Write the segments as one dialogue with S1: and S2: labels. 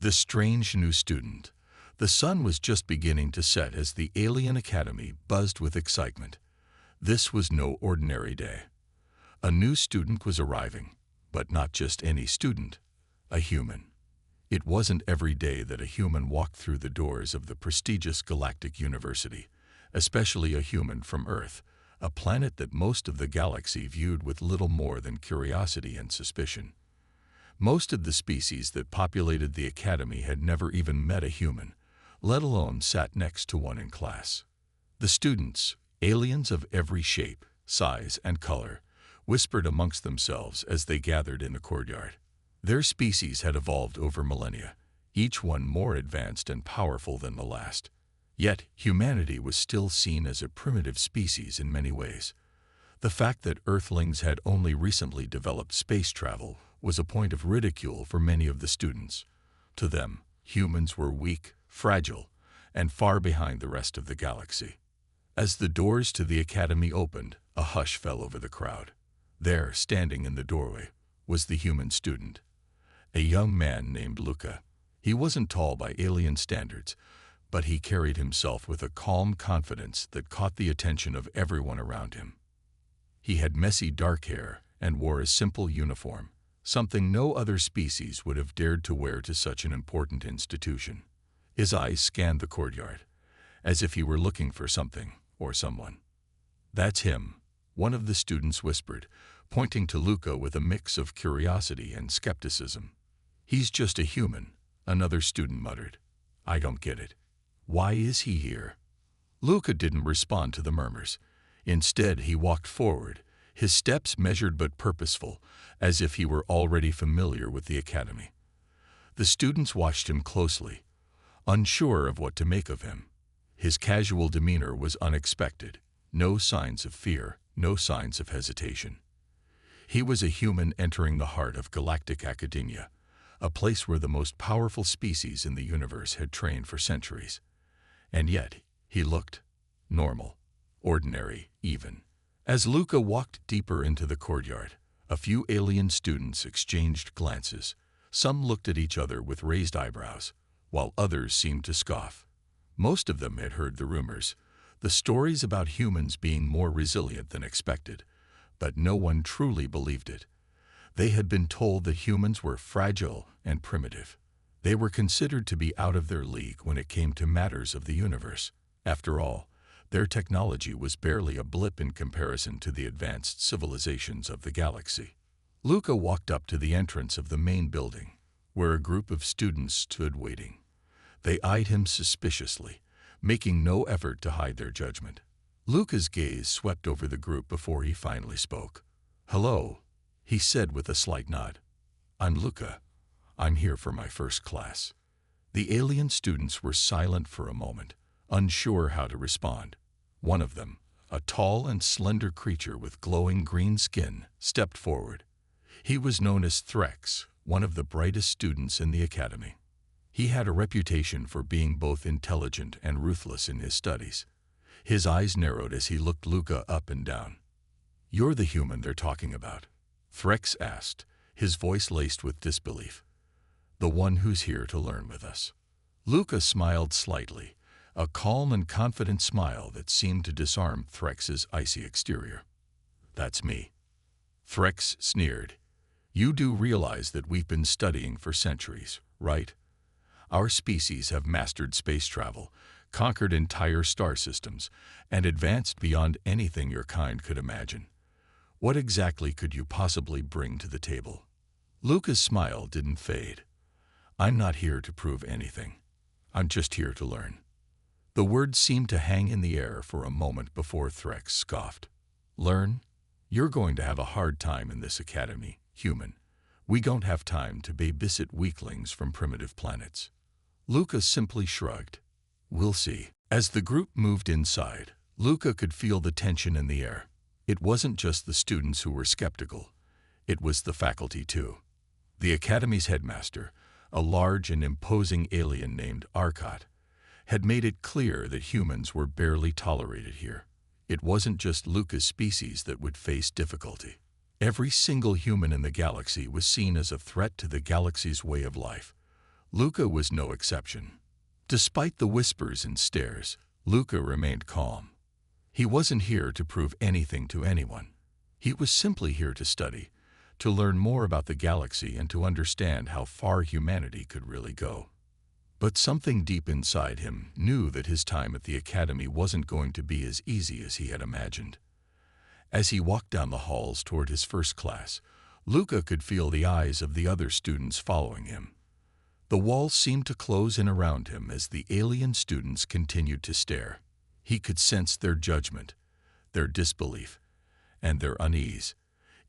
S1: The strange new student. The sun was just beginning to set as the Alien Academy buzzed with excitement. This was no ordinary day. A new student was arriving, but not just any student, a human. It wasn't every day that a human walked through the doors of the prestigious Galactic University, especially a human from Earth, a planet that most of the galaxy viewed with little more than curiosity and suspicion. Most of the species that populated the academy had never even met a human, let alone sat next to one in class. The students, aliens of every shape, size, and color, whispered amongst themselves as they gathered in the courtyard. Their species had evolved over millennia, each one more advanced and powerful than the last. Yet humanity was still seen as a primitive species in many ways. The fact that Earthlings had only recently developed space travel was a point of ridicule for many of the students. To them, humans were weak, fragile, and far behind the rest of the galaxy. As the doors to the academy opened, a hush fell over the crowd. There, standing in the doorway, was the human student, a young man named Luca. He wasn't tall by alien standards, but he carried himself with a calm confidence that caught the attention of everyone around him. He had messy dark hair and wore a simple uniform, something no other species would have dared to wear to such an important institution. His eyes scanned the courtyard, as if he were looking for something or someone. "That's him," one of the students whispered, pointing to Luca with a mix of curiosity and skepticism. "He's just a human," another student muttered. "I don't get it. Why is he here?" Luca didn't respond to the murmurs. Instead, he walked forward, his steps measured but purposeful, as if he were already familiar with the academy. The students watched him closely, unsure of what to make of him. His casual demeanor was unexpected, no signs of fear, no signs of hesitation. He was a human entering the heart of galactic academia, a place where the most powerful species in the universe had trained for centuries. And yet, he looked normal, ordinary, even. As Luca walked deeper into the courtyard, a few alien students exchanged glances. Some looked at each other with raised eyebrows, while others seemed to scoff. Most of them had heard the rumors, the stories about humans being more resilient than expected, but no one truly believed it. They had been told that humans were fragile and primitive. They were considered to be out of their league when it came to matters of the universe. After all, their technology was barely a blip in comparison to the advanced civilizations of the galaxy. Luca walked up to the entrance of the main building, where a group of students stood waiting. They eyed him suspiciously, making no effort to hide their judgment. Luca's gaze swept over the group before he finally spoke. "Hello," he said with a slight nod. "I'm Luca. I'm here for my first class." The alien students were silent for a moment, unsure how to respond. One of them, a tall and slender creature with glowing green skin, stepped forward. He was known as Threx, one of the brightest students in the academy. He had a reputation for being both intelligent and ruthless in his studies. His eyes narrowed as he looked Luca up and down. "You're the human they're talking about?" Threx asked, his voice laced with disbelief. "The one who's here to learn with us." Luca smiled slightly, a calm and confident smile that seemed to disarm Threx's icy exterior. "That's me." Threx sneered. "You do realize that we've been studying for centuries, right? Our species have mastered space travel, conquered entire star systems, and advanced beyond anything your kind could imagine. What exactly could you possibly bring to the table?" Luca's smile didn't fade. "I'm not here to prove anything. I'm just here to learn." The words seemed to hang in the air for a moment before Threx scoffed. "Learn? You're going to have a hard time in this academy, human. We don't have time to babysit weaklings from primitive planets." Luca simply shrugged. "We'll see." As the group moved inside, Luca could feel the tension in the air. It wasn't just the students who were skeptical. It was the faculty too. The academy's headmaster, a large and imposing alien named Arcot, had made it clear that humans were barely tolerated here. It wasn't just Luca's species that would face difficulty. Every single human in the galaxy was seen as a threat to the galaxy's way of life. Luca was no exception. Despite the whispers and stares, Luca remained calm. He wasn't here to prove anything to anyone. He was simply here to study, to learn more about the galaxy and to understand how far humanity could really go. But something deep inside him knew that his time at the academy wasn't going to be as easy as he had imagined. As he walked down the halls toward his first class, Luca could feel the eyes of the other students following him. The walls seemed to close in around him as the alien students continued to stare. He could sense their judgment, their disbelief, and their unease.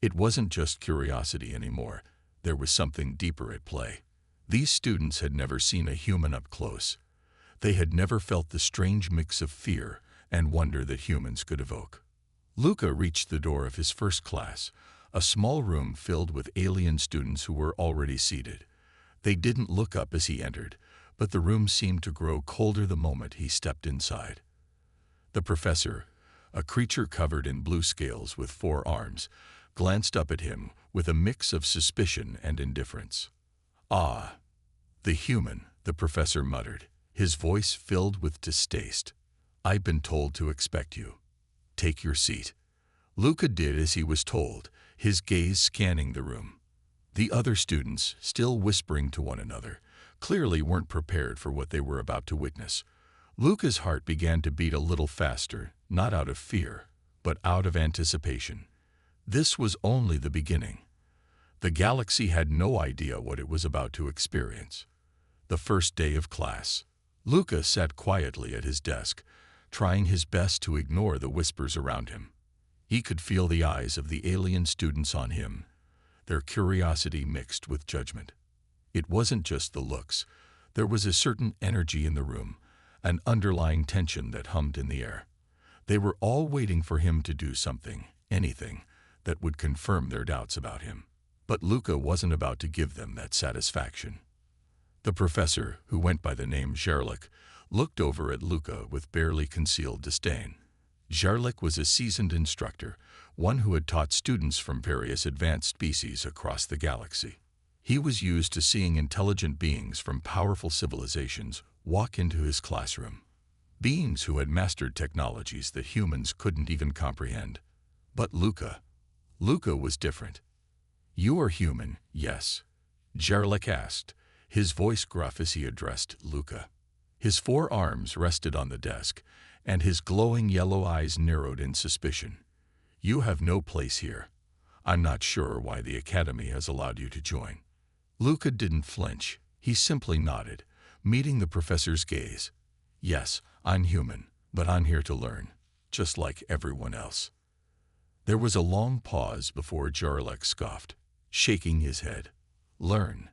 S1: It wasn't just curiosity anymore. There was something deeper at play. These students had never seen a human up close. They had never felt the strange mix of fear and wonder that humans could evoke. Luca reached the door of his first class, a small room filled with alien students who were already seated. They didn't look up as he entered, but the room seemed to grow colder the moment he stepped inside. The professor, a creature covered in blue scales with 4 arms, glanced up at him with a mix of suspicion and indifference. "Ah, the human," the professor muttered, his voice filled with distaste. "I've been told to expect you. Take your seat." Luca did as he was told, his gaze scanning the room. The other students, still whispering to one another, clearly weren't prepared for what they were about to witness. Luca's heart began to beat a little faster, not out of fear, but out of anticipation. This was only the beginning. The galaxy had no idea what it was about to experience. The first day of class. Luca sat quietly at his desk, trying his best to ignore the whispers around him. He could feel the eyes of the alien students on him, their curiosity mixed with judgment. It wasn't just the looks. There was a certain energy in the room, an underlying tension that hummed in the air. They were all waiting for him to do something, anything, that would confirm their doubts about him. But Luca wasn't about to give them that satisfaction. The professor, who went by the name Jarlik, looked over at Luca with barely concealed disdain. Jarlik was a seasoned instructor, one who had taught students from various advanced species across the galaxy. He was used to seeing intelligent beings from powerful civilizations walk into his classroom. Beings who had mastered technologies that humans couldn't even comprehend. But Luca was different. "You are human, yes?" Jarlik asked, his voice gruff as he addressed Luca. His 4 arms rested on the desk, and his glowing yellow eyes narrowed in suspicion. "You have no place here. I'm not sure why the Academy has allowed you to join." Luca didn't flinch. He simply nodded, meeting the professor's gaze. "Yes, I'm human, but I'm here to learn, just like everyone else." There was a long pause before Jarlik scoffed, shaking his head. "Learn,"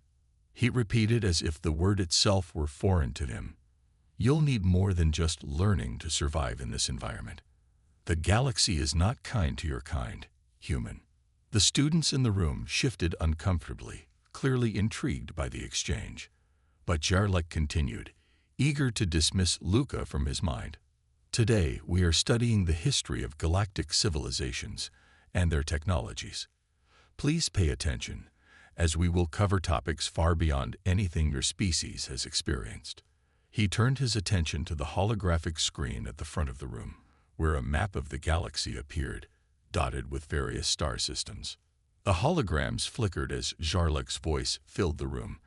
S1: he repeated as if the word itself were foreign to him. "You'll need more than just learning to survive in this environment. The galaxy is not kind to your kind, human." The students in the room shifted uncomfortably, clearly intrigued by the exchange. But Jarlik continued, eager to dismiss Luca from his mind. "Today we are studying the history of galactic civilizations and their technologies. Please pay attention, as we will cover topics far beyond anything your species has experienced." He turned his attention to the holographic screen at the front of the room, where a map of the galaxy appeared, dotted with various star systems. The holograms flickered as Jarlik's voice filled the room,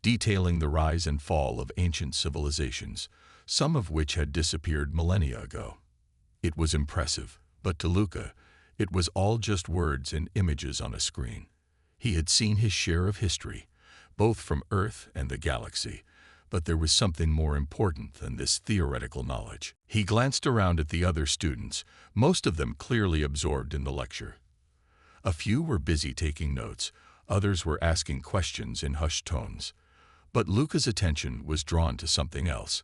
S1: detailing the rise and fall of ancient civilizations, some of which had disappeared millennia ago. It was impressive, but to Luca, it was all just words and images on a screen. He had seen his share of history, both from Earth and the galaxy, but there was something more important than this theoretical knowledge. He glanced around at the other students, most of them clearly absorbed in the lecture. A few were busy taking notes, others were asking questions in hushed tones. But Luca's attention was drawn to something else.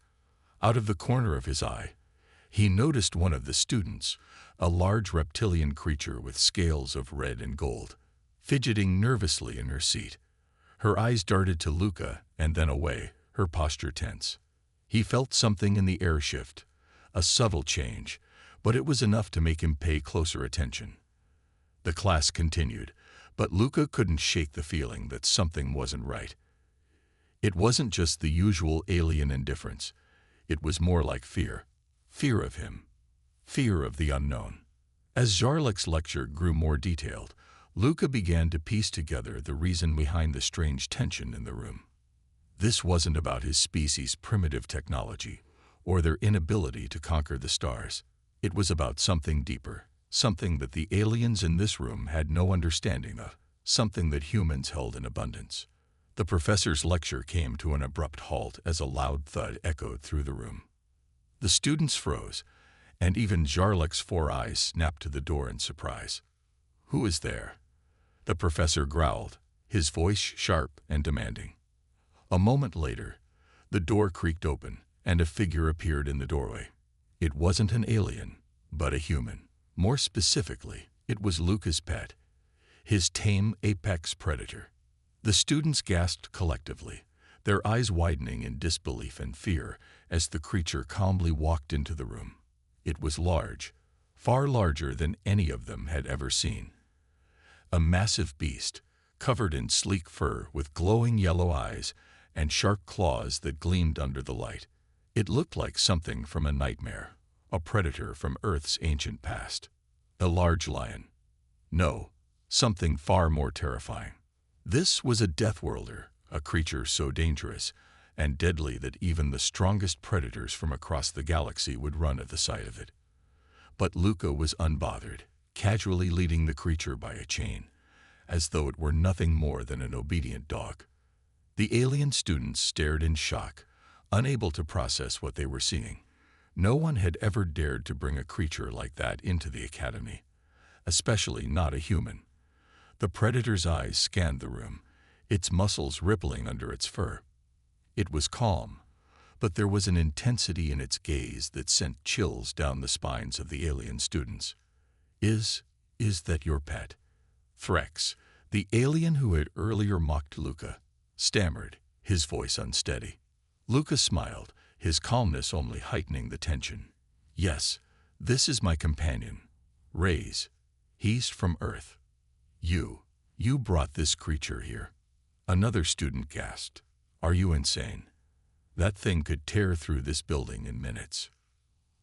S1: Out of the corner of his eye, he noticed one of the students, a large reptilian creature with scales of red and gold, fidgeting nervously in her seat. Her eyes darted to Luca and then away, her posture tense. He felt something in the air shift, a subtle change, but it was enough to make him pay closer attention. The class continued, but Luca couldn't shake the feeling that something wasn't right. It wasn't just the usual alien indifference. It was more like fear. Fear of him. Fear of the unknown. As Jarlek's lecture grew more detailed, Luca began to piece together the reason behind the strange tension in the room. This wasn't about his species' primitive technology or their inability to conquer the stars. It was about something deeper, something that the aliens in this room had no understanding of, something that humans held in abundance. The professor's lecture came to an abrupt halt as a loud thud echoed through the room. The students froze, and even Jarlek's 4 eyes snapped to the door in surprise. "Who is there?" The professor growled, his voice sharp and demanding. A moment later, the door creaked open, and a figure appeared in the doorway. It wasn't an alien, but a human. More specifically, it was Luca's pet, his tame apex predator. The students gasped collectively, their eyes widening in disbelief and fear as the creature calmly walked into the room. It was large, far larger than any of them had ever seen. A massive beast, covered in sleek fur with glowing yellow eyes and sharp claws that gleamed under the light. It looked like something from a nightmare, a predator from Earth's ancient past. A large lion. No, something far more terrifying. This was a Deathworlder, a creature so dangerous and deadly that even the strongest predators from across the galaxy would run at the sight of it. But Luca was unbothered, casually leading the creature by a chain, as though it were nothing more than an obedient dog. The alien students stared in shock, unable to process what they were seeing. No one had ever dared to bring a creature like that into the academy, especially not a human. The predator's eyes scanned the room, its muscles rippling under its fur. It was calm, but there was an intensity in its gaze that sent chills down the spines of the alien students. Is that your pet?" Threx, the alien who had earlier mocked Luca, stammered, his voice unsteady. Luca smiled, his calmness only heightening the tension. "Yes, this is my companion, Rays. He's from Earth." You brought this creature here." Another student gasped. "Are you insane? That thing could tear through this building in minutes."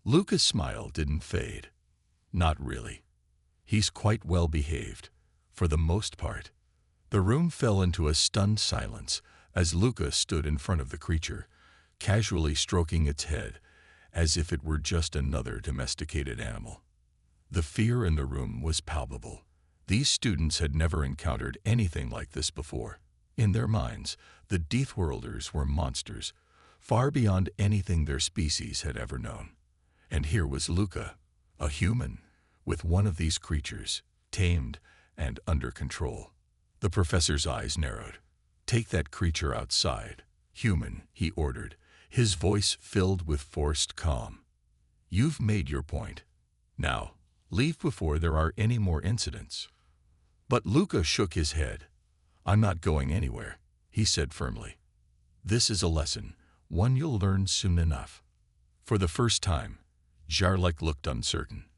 S1: Luca's smile didn't fade. "Not really. He's quite well behaved, for the most part." The room fell into a stunned silence as Luca stood in front of the creature, casually stroking its head, as if it were just another domesticated animal. The fear in the room was palpable. These students had never encountered anything like this before. In their minds, the Deathworlders were monsters, far beyond anything their species had ever known. And here was Luca, a human, with one of these creatures, tamed and under control. The professor's eyes narrowed. "Take that creature outside, human," he ordered, his voice filled with forced calm. "You've made your point. Now, leave before there are any more incidents." But Luca shook his head. "I'm not going anywhere," he said firmly. "This is a lesson, one you'll learn soon enough." For the first time, Jarlek looked uncertain.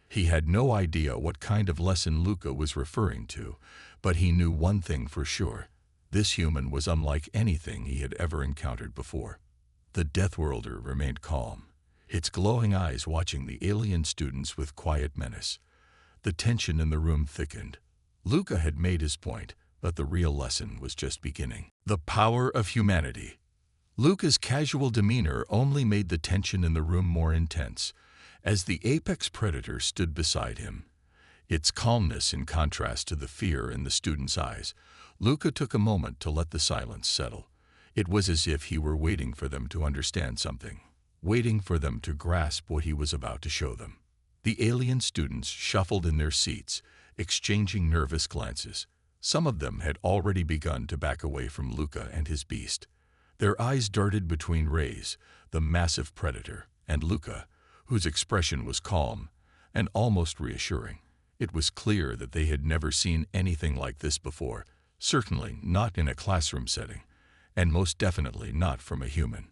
S1: He had no idea what kind of lesson Luca was referring to, but he knew one thing for sure. This human was unlike anything he had ever encountered before. The Deathworlder remained calm, its glowing eyes watching the alien students with quiet menace. The tension in the room thickened. Luca had made his point, but the real lesson was just beginning. The power of humanity. Luca's casual demeanor only made the tension in the room more intense, as the apex predator stood beside him. Its calmness in contrast to the fear in the student's eyes. Luca took a moment to let the silence settle. It was as if he were waiting for them to understand something, waiting for them to grasp what he was about to show them. The alien students shuffled in their seats, exchanging nervous glances. Some of them had already begun to back away from Luca and his beast. Their eyes darted between Rays, the massive predator, and Luca, whose expression was calm and almost reassuring. It was clear that they had never seen anything like this before, certainly not in a classroom setting, and most definitely not from a human.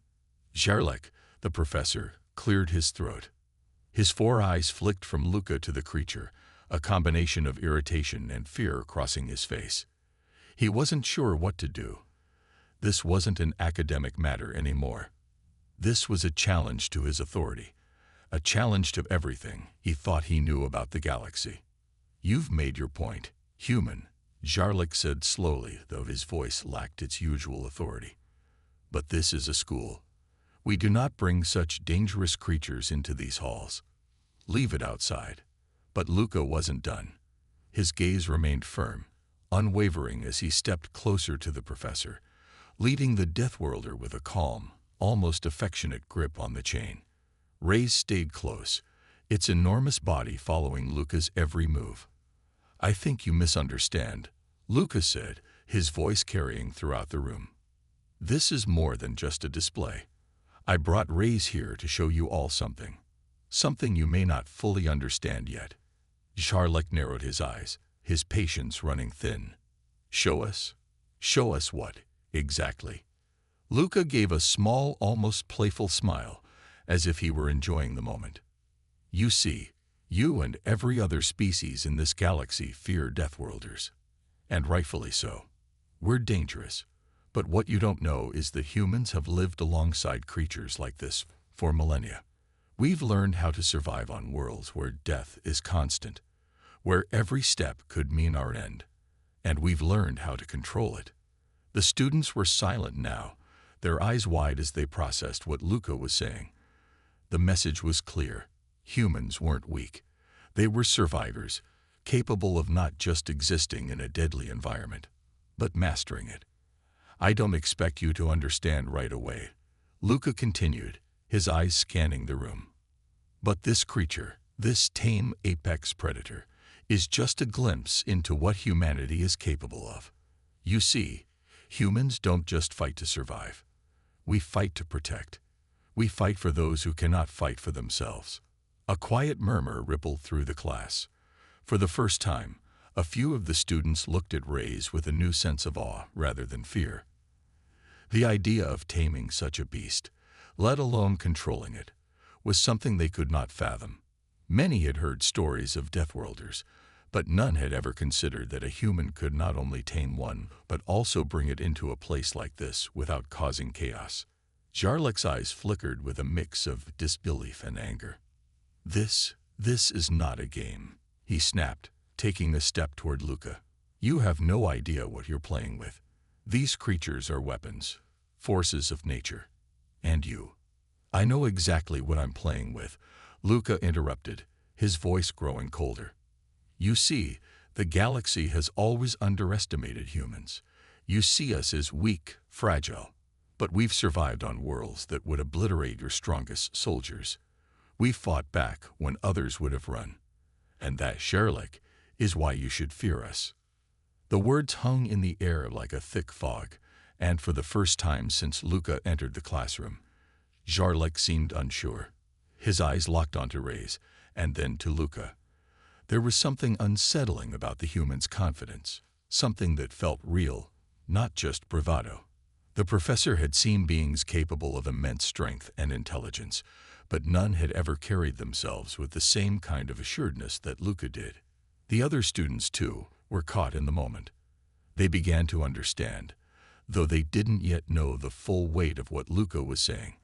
S1: Jarlek, the professor, cleared his throat. His 4 eyes flicked from Luca to the creature, a combination of irritation and fear crossing his face. He wasn't sure what to do. This wasn't an academic matter anymore. This was a challenge to his authority, a challenge to everything he thought he knew about the galaxy. "You've made your point, human," Jarlek said slowly, though his voice lacked its usual authority. "But this is a school. We do not bring such dangerous creatures into these halls. Leave it outside." But Luca wasn't done. His gaze remained firm, unwavering as he stepped closer to the professor, leading the Deathworlder with a calm, almost affectionate grip on the chain. Reyes stayed close, its enormous body following Luca's every move. "I think you misunderstand," Luca said, his voice carrying throughout the room. "This is more than just a display. I brought Reyes here to show you all something. Something you may not fully understand yet." Jarlek narrowed his eyes, his patience running thin. "Show us? Show us what, exactly?" Luca gave a small, almost playful smile, as if he were enjoying the moment. "You see, you and every other species in this galaxy fear Deathworlders. And rightfully so. We're dangerous. But what you don't know is that humans have lived alongside creatures like this for millennia. We've learned how to survive on worlds where death is constant, where every step could mean our end. And we've learned how to control it." The students were silent now, their eyes wide as they processed what Luca was saying. The message was clear. Humans weren't weak. They were survivors, capable of not just existing in a deadly environment, but mastering it. "I don't expect you to understand right away," Luca continued, his eyes scanning the room. "But this creature, this tame apex predator, is just a glimpse into what humanity is capable of. You see, humans don't just fight to survive. We fight to protect. We fight for those who cannot fight for themselves." A quiet murmur rippled through the class. For the first time, a few of the students looked at Reyes with a new sense of awe rather than fear. The idea of taming such a beast, let alone controlling it, was something they could not fathom. Many had heard stories of Deathworlders, but none had ever considered that a human could not only tame one, but also bring it into a place like this without causing chaos. Jarlek's eyes flickered with a mix of disbelief and anger. This is not a game," he snapped, taking a step toward Luca. "You have no idea what you're playing with. These creatures are weapons, forces of nature. And you." "I know exactly what I'm playing with," Luca interrupted, his voice growing colder. "You see, the galaxy has always underestimated humans. You see us as weak, fragile. But we've survived on worlds that would obliterate your strongest soldiers. We fought back when others would have run. And that, Jarlek, is why you should fear us." The words hung in the air like a thick fog, and for the first time since Luca entered the classroom, Jarlek seemed unsure. His eyes locked onto Reyes, and then to Luca. There was something unsettling about the human's confidence, something that felt real, not just bravado. The professor had seen beings capable of immense strength and intelligence, but none had ever carried themselves with the same kind of assuredness that Luca did. The other students, too, were caught in the moment. They began to understand, though they didn't yet know the full weight of what Luca was saying.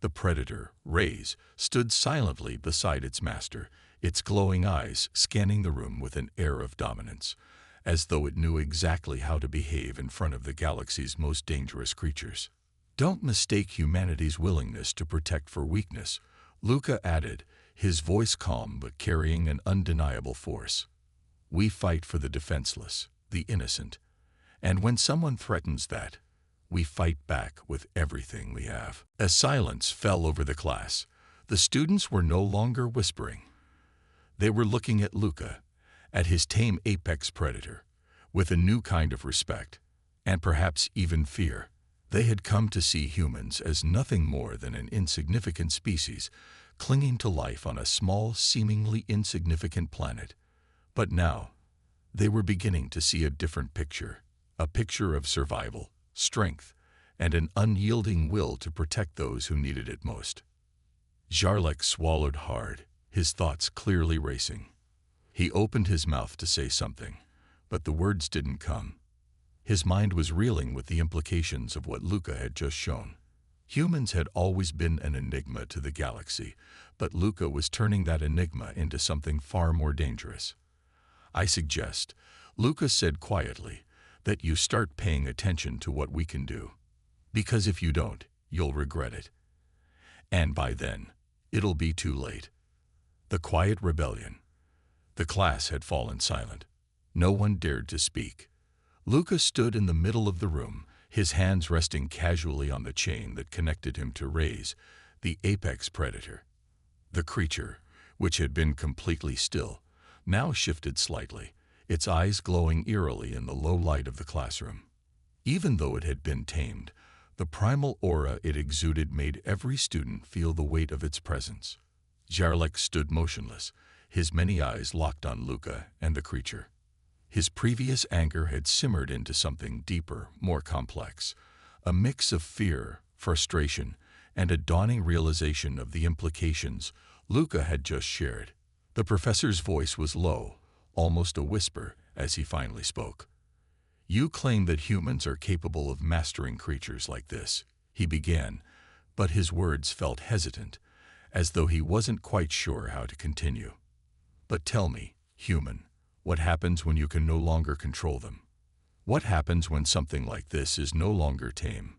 S1: The predator, Reyes, stood silently beside its master, its glowing eyes scanning the room with an air of dominance, as though it knew exactly how to behave in front of the galaxy's most dangerous creatures. "Don't mistake humanity's willingness to protect for weakness," Luca added, his voice calm but carrying an undeniable force. "We fight for the defenseless, the innocent. And when someone threatens that, we fight back with everything we have." As silence fell over the class, the students were no longer whispering. They were looking at Luca, at his tame apex predator, with a new kind of respect, and perhaps even fear. They had come to see humans as nothing more than an insignificant species, clinging to life on a small, seemingly insignificant planet. But now, they were beginning to see a different picture, a picture of survival, strength, and an unyielding will to protect those who needed it most. Jarlek swallowed hard, his thoughts clearly racing. He opened his mouth to say something, but the words didn't come. His mind was reeling with the implications of what Luca had just shown. Humans had always been an enigma to the galaxy, but Luca was turning that enigma into something far more dangerous. "I suggest," Luca said quietly, "that you start paying attention to what we can do. Because if you don't, you'll regret it. And by then, it'll be too late." The quiet rebellion. The class had fallen silent. No one dared to speak. Luca stood in the middle of the room, his hands resting casually on the chain that connected him to Ray's, the apex predator. The creature, which had been completely still, now shifted slightly, its eyes glowing eerily in the low light of the classroom. Even though it had been tamed, the primal aura it exuded made every student feel the weight of its presence. Jarlac stood motionless, his many eyes locked on Luca and the creature. His previous anger had simmered into something deeper, more complex, a mix of fear, frustration, and a dawning realization of the implications Luca had just shared. The professor's voice was low, almost a whisper, as he finally spoke. "You claim that humans are capable of mastering creatures like this," he began, but his words felt hesitant, as though he wasn't quite sure how to continue. "But tell me, human, what happens when you can no longer control them? What happens when something like this is no longer tame?"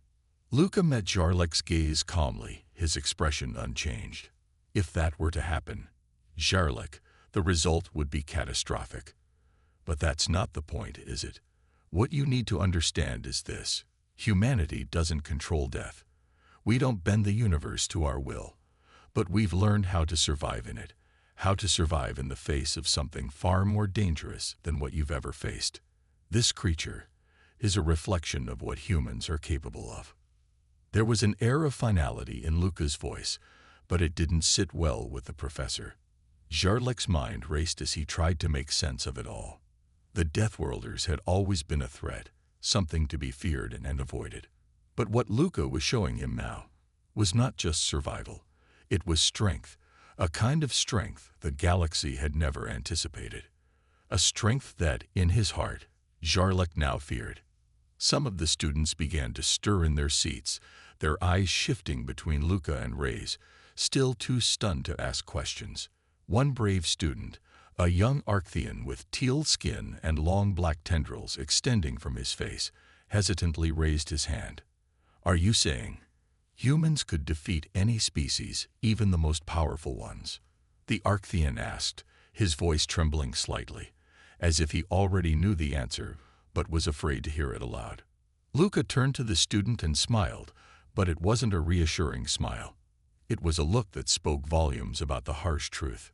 S1: Luca met Jarlac's gaze calmly, his expression unchanged. If that were to happen, Jarlac, the result would be catastrophic. But that's not the point, is it? What you need to understand is this: humanity doesn't control death. We don't bend the universe to our will, but we've learned how to survive in it, how to survive in the face of something far more dangerous than what you've ever faced. This creature is a reflection of what humans are capable of. There was an air of finality in Luca's voice, but it didn't sit well with the professor. Jarlac's mind raced as he tried to make sense of it all. The Deathworlders had always been a threat, something to be feared and avoided. But what Luca was showing him now was not just survival. It was strength, a kind of strength the galaxy had never anticipated. A strength that, in his heart, Jarlac now feared. Some of the students began to stir in their seats, their eyes shifting between Luca and Ray's, still too stunned to ask questions. One brave student, a young Arcthean with teal skin and long black tendrils extending from his face, hesitantly raised his hand. "Are you saying humans could defeat any species, even the most powerful ones?" the Arcthean asked, his voice trembling slightly, as if he already knew the answer but was afraid to hear it aloud. Luca turned to the student and smiled, but it wasn't a reassuring smile. It was a look that spoke volumes about the harsh truth.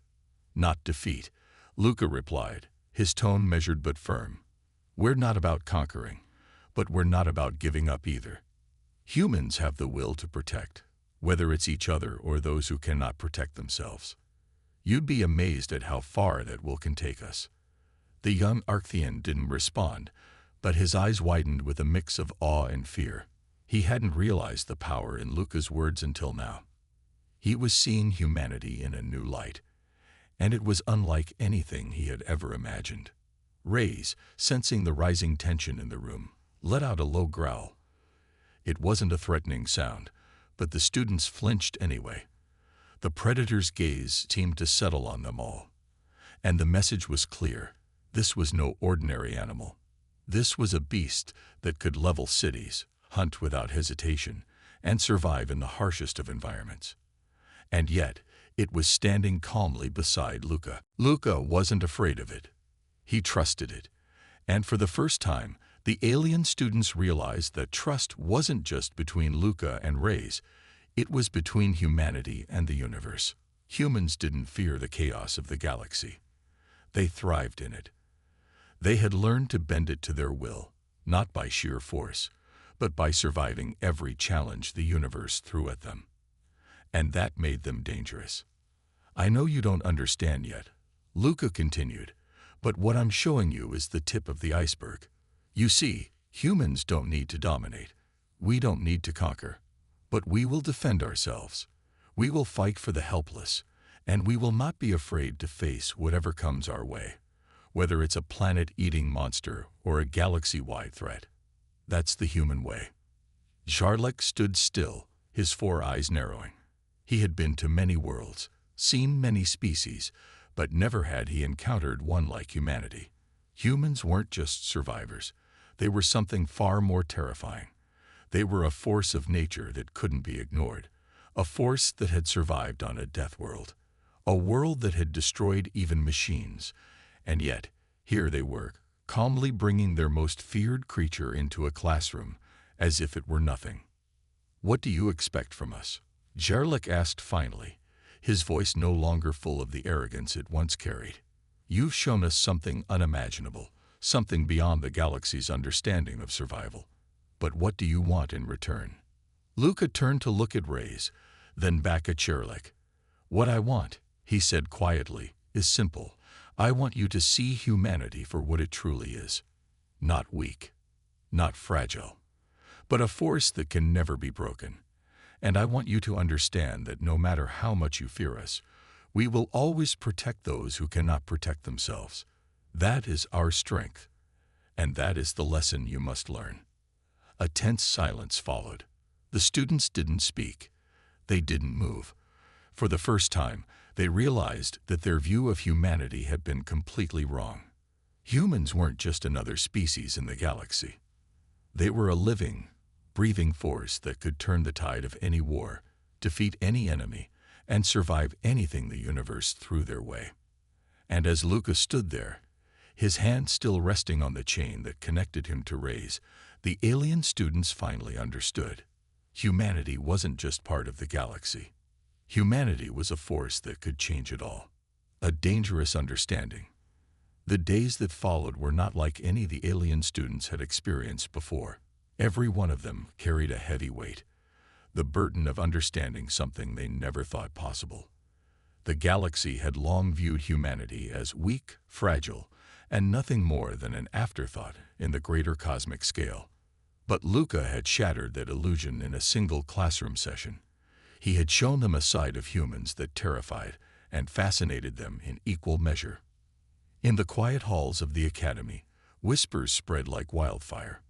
S1: "Not defeat," Luca replied, his tone measured but firm. "We're not about conquering, but we're not about giving up either. Humans have the will to protect, whether it's each other or those who cannot protect themselves. You'd be amazed at how far that will can take us." The young Arcthean didn't respond, but his eyes widened with a mix of awe and fear. He hadn't realized the power in Luca's words until now. He was seeing humanity in a new light, and it was unlike anything he had ever imagined. Rays, sensing the rising tension in the room, let out a low growl. It wasn't a threatening sound, but the students flinched anyway. The predator's gaze seemed to settle on them all. And the message was clear. This was no ordinary animal. This was a beast that could level cities, hunt without hesitation, and survive in the harshest of environments. And yet, it was standing calmly beside Luca. Luca wasn't afraid of it. He trusted it. And for the first time, the alien students realized that trust wasn't just between Luca and Ray's, it was between humanity and the universe. Humans didn't fear the chaos of the galaxy. They thrived in it. They had learned to bend it to their will, not by sheer force, but by surviving every challenge the universe threw at them. And that made them dangerous. "I know you don't understand yet," Luca continued, "but what I'm showing you is the tip of the iceberg. You see, humans don't need to dominate. We don't need to conquer. But we will defend ourselves. We will fight for the helpless, and we will not be afraid to face whatever comes our way, whether it's a planet-eating monster or a galaxy-wide threat." That's the human way. Jarlek stood still, his 4 eyes narrowing. He had been to many worlds, seen many species, but never had he encountered one like humanity. Humans weren't just survivors. They were something far more terrifying. They were a force of nature that couldn't be ignored, a force that had survived on a death world, a world that had destroyed even machines. And yet, here they were, calmly bringing their most feared creature into a classroom, as if it were nothing. "What do you expect from us?" Jarlek asked finally, his voice no longer full of the arrogance it once carried. "You've shown us something unimaginable, something beyond the galaxy's understanding of survival. But what do you want in return?" Luca turned to look at Reyes, then back at Jarlek. "What I want," he said quietly, "is simple. I want you to see humanity for what it truly is. Not weak, not fragile, but a force that can never be broken. And I want you to understand that no matter how much you fear us, we will always protect those who cannot protect themselves. That is our strength, and that is the lesson you must learn." A tense silence followed. The students didn't speak. They didn't move. For the first time, they realized that their view of humanity had been completely wrong. Humans weren't just another species in the galaxy. They were a living, breathing force that could turn the tide of any war, defeat any enemy, and survive anything the universe threw their way. And as Lucas stood there, his hand still resting on the chain that connected him to Reyes, the alien students finally understood. Humanity wasn't just part of the galaxy. Humanity was a force that could change it all. A dangerous understanding. The days that followed were not like any the alien students had experienced before. Every one of them carried a heavy weight, the burden of understanding something they never thought possible. The galaxy had long viewed humanity as weak, fragile, and nothing more than an afterthought in the greater cosmic scale. But Luca had shattered that illusion in a single classroom session. He had shown them a side of humans that terrified and fascinated them in equal measure. In the quiet halls of the academy, whispers spread like wildfire.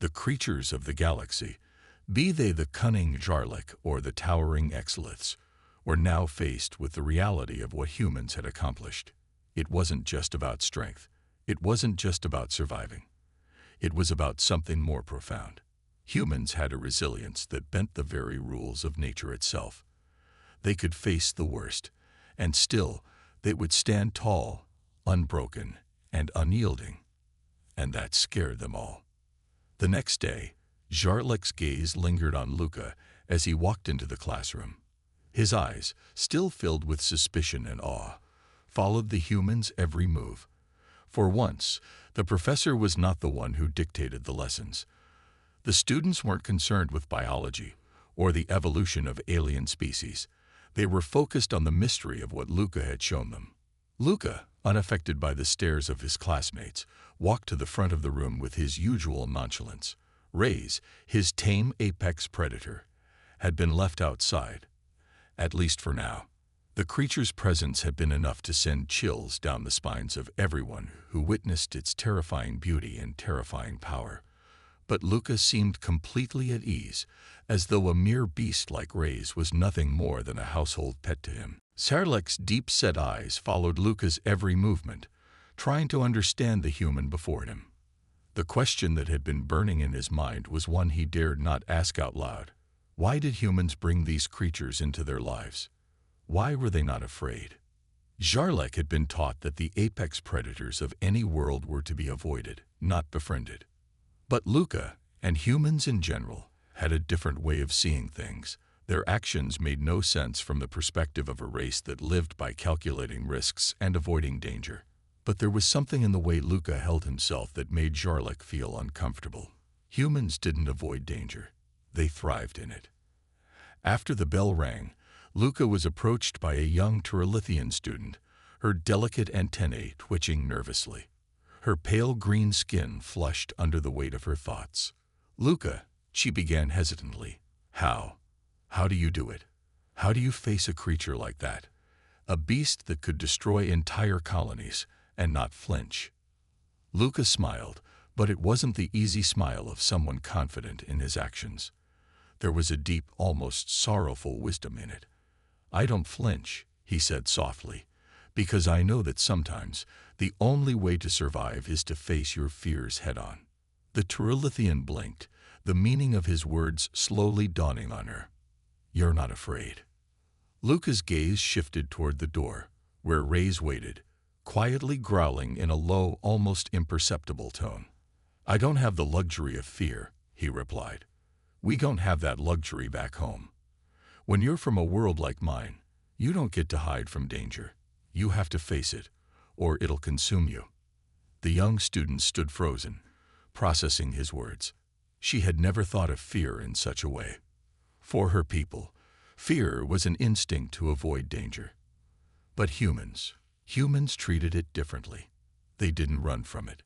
S1: The creatures of the galaxy, be they the cunning Jarlek or the towering Exoliths, were now faced with the reality of what humans had accomplished. It wasn't just about strength. It wasn't just about surviving. It was about something more profound. Humans had a resilience that bent the very rules of nature itself. They could face the worst, and still they would stand tall, unbroken, and unyielding. And that scared them all. The next day, Jarlek's gaze lingered on Luca as he walked into the classroom. His eyes, still filled with suspicion and awe, followed the human's every move. For once, the professor was not the one who dictated the lessons. The students weren't concerned with biology or the evolution of alien species. They were focused on the mystery of what Luca had shown them. Luca, unaffected by the stares of his classmates, walked to the front of the room with his usual nonchalance. Reyes, his tame apex predator, had been left outside, at least for now. The creature's presence had been enough to send chills down the spines of everyone who witnessed its terrifying beauty and terrifying power. But Luca seemed completely at ease, as though a mere beast like Reyes was nothing more than a household pet to him. Jarlek's deep-set eyes followed Luca's every movement, trying to understand the human before him. The question that had been burning in his mind was one he dared not ask out loud. Why did humans bring these creatures into their lives? Why were they not afraid? Jarlek had been taught that the apex predators of any world were to be avoided, not befriended. But Luca, and humans in general, had a different way of seeing things. Their actions made no sense from the perspective of a race that lived by calculating risks and avoiding danger. But there was something in the way Luca held himself that made Jarlek feel uncomfortable. Humans didn't avoid danger. They thrived in it. After the bell rang, Luca was approached by a young Turalithian student, her delicate antennae twitching nervously. Her pale green skin flushed under the weight of her thoughts. "Luca," she began hesitantly, How do you do it? How do you face a creature like that? A beast that could destroy entire colonies and not flinch?" Luca smiled, But it wasn't the easy smile of someone confident in his actions. There was a deep, almost sorrowful wisdom in it. "I don't flinch," he said softly, "because I know that sometimes the only way to survive is to face your fears head-on." The Terulithian blinked, the meaning of his words slowly dawning on her. "You're not afraid." Luca's gaze shifted toward the door, where Reyes waited, quietly growling in a low, almost imperceptible tone. "I don't have the luxury of fear," he replied. "We don't have that luxury back home. When you're from a world like mine, you don't get to hide from danger. You have to face it, or it'll consume you." The young student stood frozen, processing his words. She had never thought of fear in such a way. For her people, fear was an instinct to avoid danger. But humans treated it differently. They didn't run from it.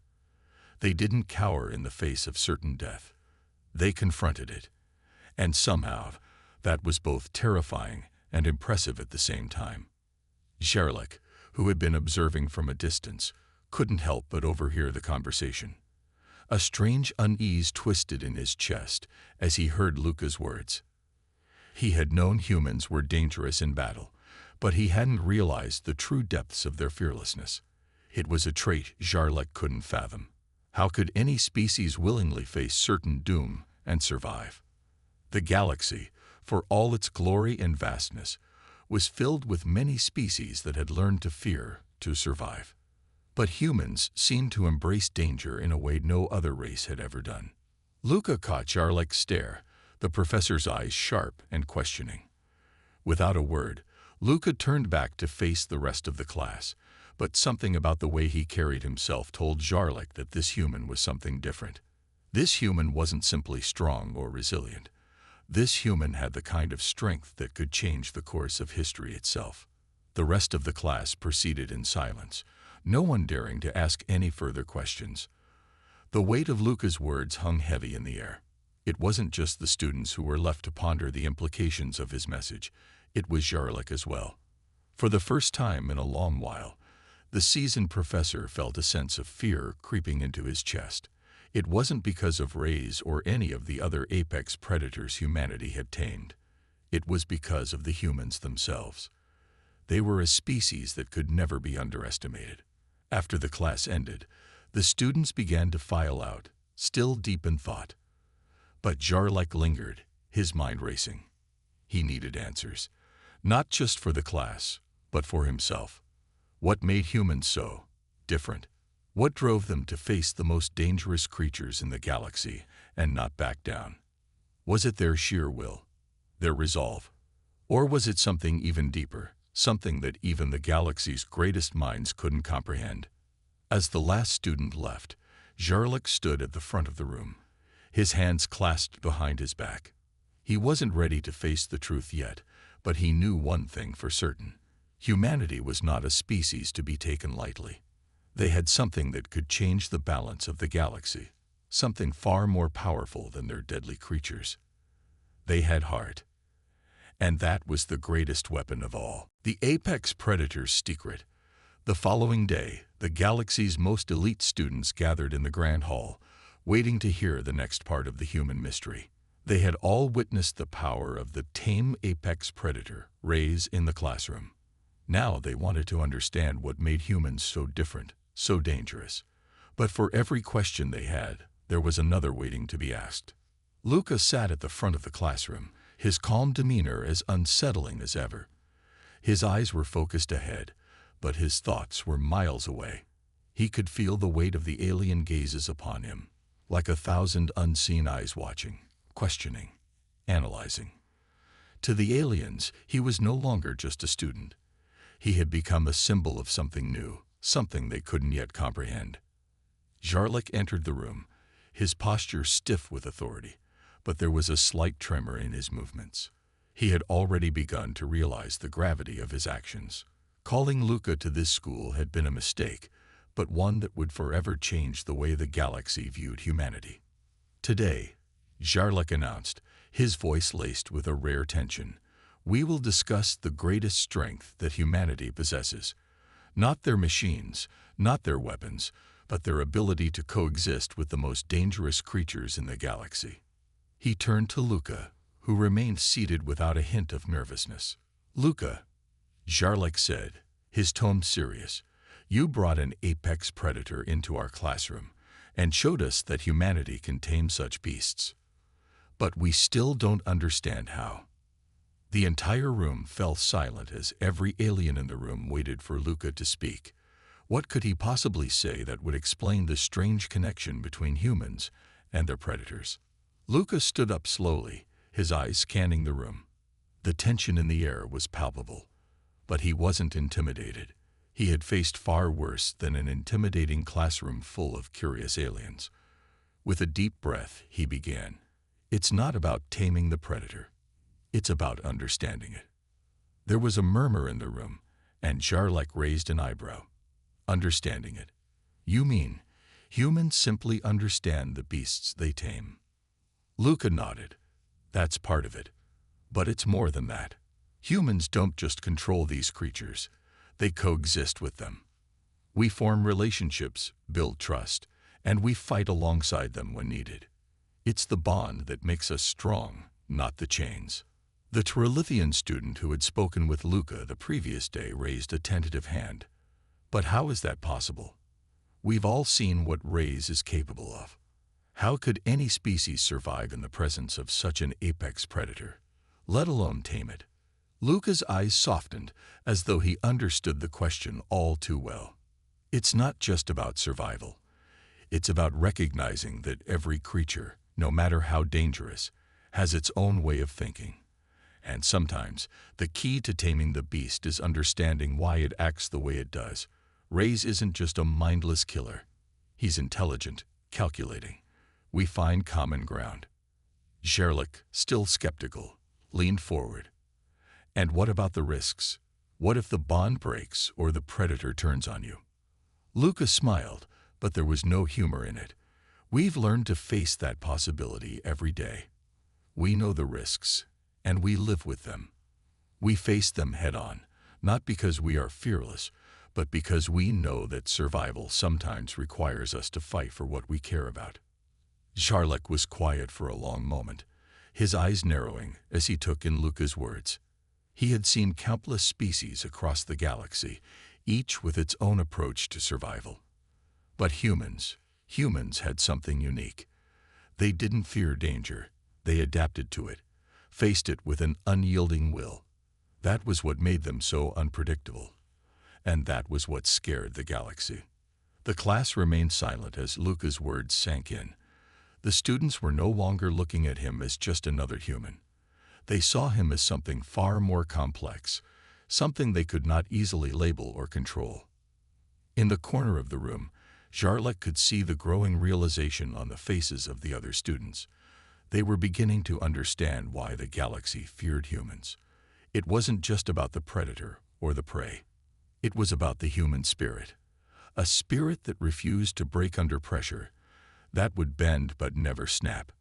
S1: They didn't cower in the face of certain death. They confronted it. And somehow, that was both terrifying and impressive at the same time. Jarlac, who had been observing from a distance, couldn't help but overhear the conversation. A strange unease twisted in his chest as he heard Luca's words. He had known humans were dangerous in battle, but he hadn't realized the true depths of their fearlessness. It was a trait Jarlac couldn't fathom. How could any species willingly face certain doom and survive? The galaxy, for all its glory and vastness, was filled with many species that had learned to fear to survive. But humans seemed to embrace danger in a way no other race had ever done. Luca caught Jarlac's stare, the professor's eyes sharp and questioning. Without a word, Luca turned back to face the rest of the class, but something about the way he carried himself told Jarlac that this human was something different. This human wasn't simply strong or resilient. This human had the kind of strength that could change the course of history itself. The rest of the class proceeded in silence, no one daring to ask any further questions. The weight of Luca's words hung heavy in the air. It wasn't just the students who were left to ponder the implications of his message. It was Jarlac as well. For the first time in a long while, the seasoned professor felt a sense of fear creeping into his chest. It wasn't because of Reyes or any of the other apex predators humanity had tamed. It was because of the humans themselves. They were a species that could never be underestimated. After the class ended, the students began to file out, still deep in thought. But Jarlac lingered, his mind racing. He needed answers, not just for the class, but for himself. What made humans so different? What drove them to face the most dangerous creatures in the galaxy and not back down? Was it their sheer will, their resolve? Or was it something even deeper, something that even the galaxy's greatest minds couldn't comprehend? As the last student left, Jarlac stood at the front of the room, his hands clasped behind his back. He wasn't ready to face the truth yet, but he knew one thing for certain. Humanity was not a species to be taken lightly. They had something that could change the balance of the galaxy, something far more powerful than their deadly creatures. They had heart. And that was the greatest weapon of all. The apex predator's secret. The following day, the galaxy's most elite students gathered in the Grand Hall, waiting to hear the next part of the human mystery. They had all witnessed the power of the tame apex predator, Reyes, in the classroom. Now they wanted to understand what made humans so different, so dangerous. But for every question they had, there was another waiting to be asked. Luca sat at the front of the classroom, his calm demeanor as unsettling as ever. His eyes were focused ahead, but his thoughts were miles away. He could feel the weight of the alien gazes upon him, like 1,000 unseen eyes watching, questioning, analyzing. To the aliens, he was no longer just a student. He had become a symbol of something new, something they couldn't yet comprehend. Jarlac entered the room, his posture stiff with authority, but there was a slight tremor in his movements. He had already begun to realize the gravity of his actions. Calling Luca to this school had been a mistake, but one that would forever change the way the galaxy viewed humanity. Today, Jarlac announced, his voice laced with a rare tension, we will discuss the greatest strength that humanity possesses. Not their machines, not their weapons, but their ability to coexist with the most dangerous creatures in the galaxy. He turned to Luca, who remained seated without a hint of nervousness. "Luca," Jarlek said, his tone serious, "you brought an apex predator into our classroom and showed us that humanity can tame such beasts. But we still don't understand how." The entire room fell silent as every alien in the room waited for Luca to speak. What could he possibly say that would explain the strange connection between humans and their predators? Luca stood up slowly, his eyes scanning the room. The tension in the air was palpable, but he wasn't intimidated. He had faced far worse than an intimidating classroom full of curious aliens. With a deep breath, he began. "It's not about taming the predator. It's about understanding it." There was a murmur in the room, and Jarlek raised an eyebrow. "Understanding it? You mean humans simply understand the beasts they tame?" Luca nodded. "That's part of it. But it's more than that. Humans don't just control these creatures. They coexist with them. We form relationships, build trust, and we fight alongside them when needed. It's the bond that makes us strong, not the chains." The Trilithian student who had spoken with Luca the previous day raised a tentative hand. "But how is that possible? We've all seen what Rays is capable of. How could any species survive in the presence of such an apex predator, let alone tame it?" Luca's eyes softened as though he understood the question all too well. "It's not just about survival. It's about recognizing that every creature, no matter how dangerous, has its own way of thinking. And sometimes, the key to taming the beast is understanding why it acts the way it does. Rays isn't just a mindless killer. He's intelligent, calculating. We find common ground." Jarlek, still skeptical, leaned forward. "And what about the risks? What if the bond breaks or the predator turns on you?" Luca smiled, but there was no humor in it. "We've learned to face that possibility every day. We know the risks, and we live with them. We face them head-on, not because we are fearless, but because we know that survival sometimes requires us to fight for what we care about." Jarlek was quiet for a long moment, his eyes narrowing as he took in Luca's words. He had seen countless species across the galaxy, each with its own approach to survival. But humans had something unique. They didn't fear danger, they adapted to it, faced it with an unyielding will. That was what made them so unpredictable. And that was what scared the galaxy. The class remained silent as Luca's words sank in. The students were no longer looking at him as just another human. They saw him as something far more complex, something they could not easily label or control. In the corner of the room, Jarlek could see the growing realization on the faces of the other students. They were beginning to understand why the galaxy feared humans. It wasn't just about the predator or the prey. It was about the human spirit. A spirit that refused to break under pressure, that would bend but never snap.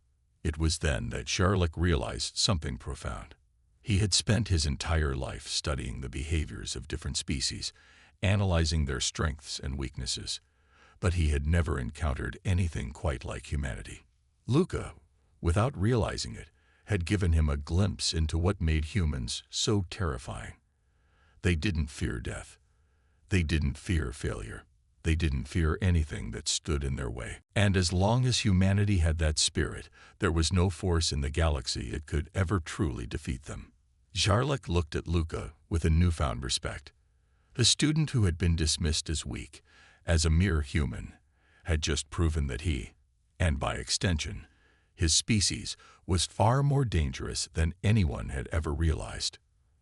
S1: It was then that Jarlek realized something profound. He had spent his entire life studying the behaviors of different species, analyzing their strengths and weaknesses, but he had never encountered anything quite like humanity. Luca, without realizing it, had given him a glimpse into what made humans so terrifying. They didn't fear death. They didn't fear failure. They didn't fear anything that stood in their way. And as long as humanity had that spirit, there was no force in the galaxy that could ever truly defeat them. Jarlek looked at Luca with a newfound respect. The student who had been dismissed as weak, as a mere human, had just proven that he, and by extension, his species, was far more dangerous than anyone had ever realized.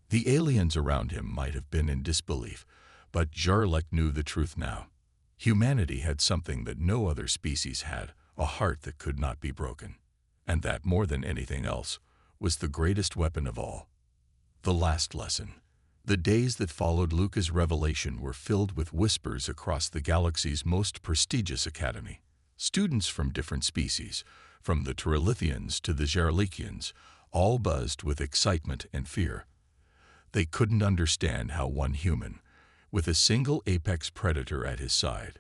S1: The aliens around him might have been in disbelief, but Jarlek knew the truth now. Humanity had something that no other species had, a heart that could not be broken. And that, more than anything else, was the greatest weapon of all. The last lesson. The days that followed Luca's revelation were filled with whispers across the galaxy's most prestigious academy. Students from different species, from the Trilithians to the Jarlekians, all buzzed with excitement and fear. They couldn't understand how one human, with a single apex predator at his side,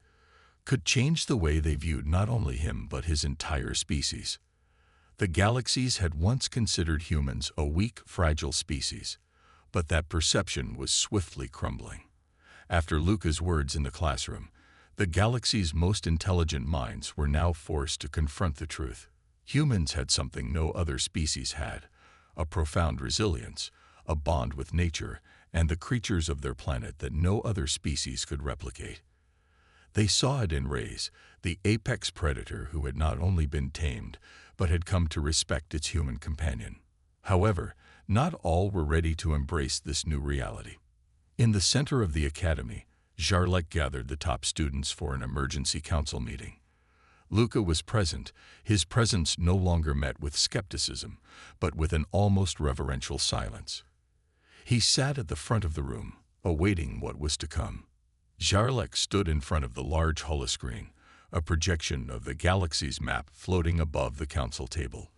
S1: could change the way they viewed not only him but his entire species. The galaxies had once considered humans a weak, fragile species, but that perception was swiftly crumbling. After Luca's words in the classroom, the galaxy's most intelligent minds were now forced to confront the truth. Humans had something no other species had: a profound resilience, a bond with nature, and the creatures of their planet that no other species could replicate. They saw it in Rays, the apex predator who had not only been tamed, but had come to respect its human companion. However, not all were ready to embrace this new reality. In the center of the academy, Jarlek gathered the top students for an emergency council meeting. Luca was present. His presence no longer met with skepticism, but with an almost reverential silence. He sat at the front of the room, awaiting what was to come. Jarlek stood in front of the large holoscreen, a projection of the galaxy's map floating above the council table.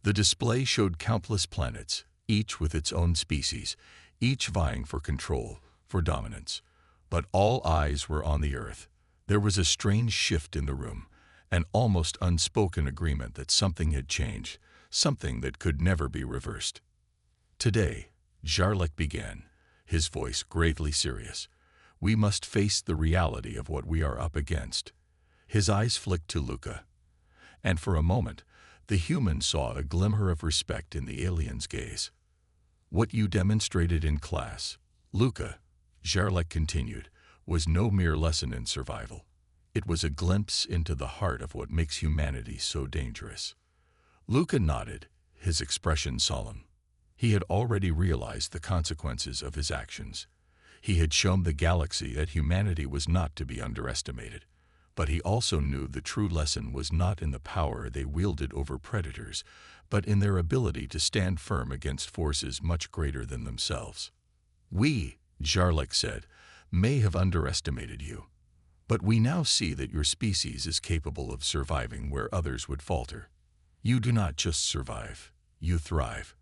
S1: The display showed countless planets, each with its own species, each vying for control, for dominance. But all eyes were on the Earth. There was a strange shift in the room, an almost unspoken agreement that something had changed, something that could never be reversed. Today, Jarlek began, his voice gravely serious. We must face the reality of what we are up against. His eyes flicked to Luca, and for a moment, the human saw a glimmer of respect in the alien's gaze. What you demonstrated in class, Luca, Jarlek continued, was no mere lesson in survival. It was a glimpse into the heart of what makes humanity so dangerous. Luca nodded, his expression solemn. He had already realized the consequences of his actions. He had shown the galaxy that humanity was not to be underestimated. But he also knew the true lesson was not in the power they wielded over predators, but in their ability to stand firm against forces much greater than themselves. We, Jarlek said, may have underestimated you, but we now see that your species is capable of surviving where others would falter. You do not just survive, you thrive.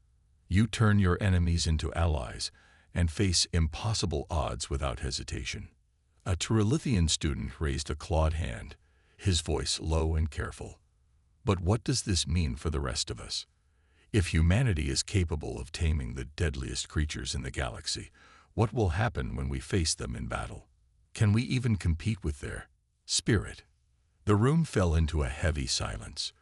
S1: You turn your enemies into allies and face impossible odds without hesitation. A Trilithian student raised a clawed hand, his voice low and careful. But what does this mean for the rest of us? If humanity is capable of taming the deadliest creatures in the galaxy, what will happen when we face them in battle? Can we even compete with their spirit? The room fell into a heavy silence.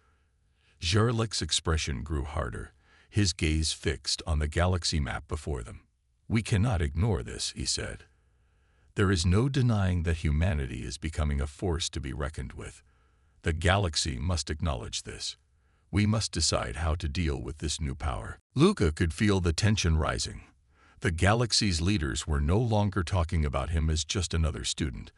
S1: Jarlek's expression grew harder, his gaze fixed on the galaxy map before them. We cannot ignore this, he said. There is no denying that humanity is becoming a force to be reckoned with. The galaxy must acknowledge this. We must decide how to deal with this new power. Luca could feel the tension rising. The galaxy's leaders were no longer talking about him as just another student.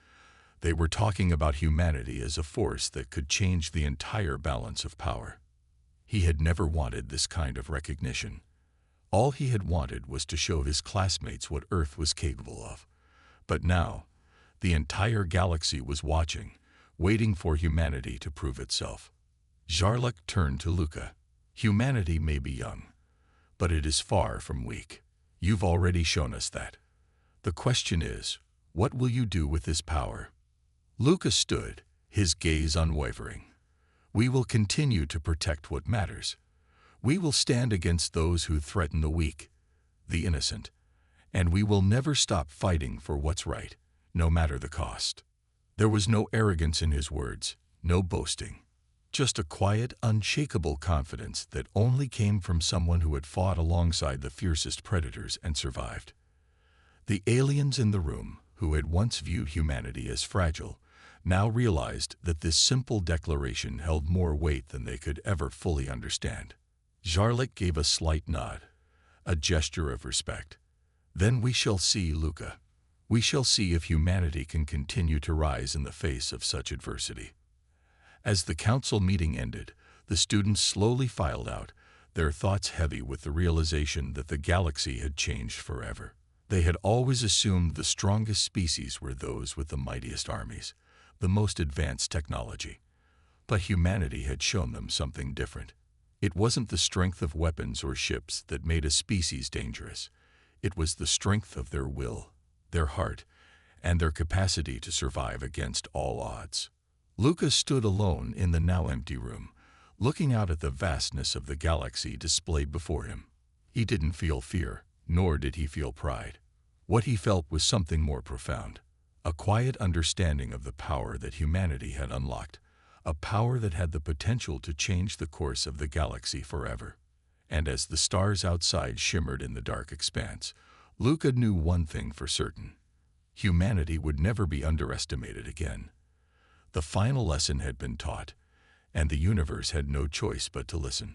S1: They were talking about humanity as a force that could change the entire balance of power. He had never wanted this kind of recognition. All he had wanted was to show his classmates what Earth was capable of. But now, the entire galaxy was watching, waiting for humanity to prove itself. Jarlek turned to Luca. Humanity may be young, but it is far from weak. You've already shown us that. The question is, what will you do with this power? Luca stood, his gaze unwavering. We will continue to protect what matters. We will stand against those who threaten the weak, the innocent, and we will never stop fighting for what's right, no matter the cost. There was no arrogance in his words, no boasting, just a quiet, unshakable confidence that only came from someone who had fought alongside the fiercest predators and survived. The aliens in the room, who had once viewed humanity as fragile, now realized that this simple declaration held more weight than they could ever fully understand. Jarlek gave a slight nod, a gesture of respect. Then we shall see, Luca. We shall see if humanity can continue to rise in the face of such adversity. As the council meeting ended, the students slowly filed out, their thoughts heavy with the realization that the galaxy had changed forever. They had always assumed the strongest species were those with the mightiest armies, the most advanced technology. But humanity had shown them something different. It wasn't the strength of weapons or ships that made a species dangerous. It was the strength of their will, their heart, and their capacity to survive against all odds. Lucas stood alone in the now empty room, looking out at the vastness of the galaxy displayed before him. He didn't feel fear, nor did he feel pride. What he felt was something more profound, a quiet understanding of the power that humanity had unlocked, a power that had the potential to change the course of the galaxy forever. And as the stars outside shimmered in the dark expanse, Luca knew one thing for certain. Humanity would never be underestimated again. The final lesson had been taught, and the universe had no choice but to listen.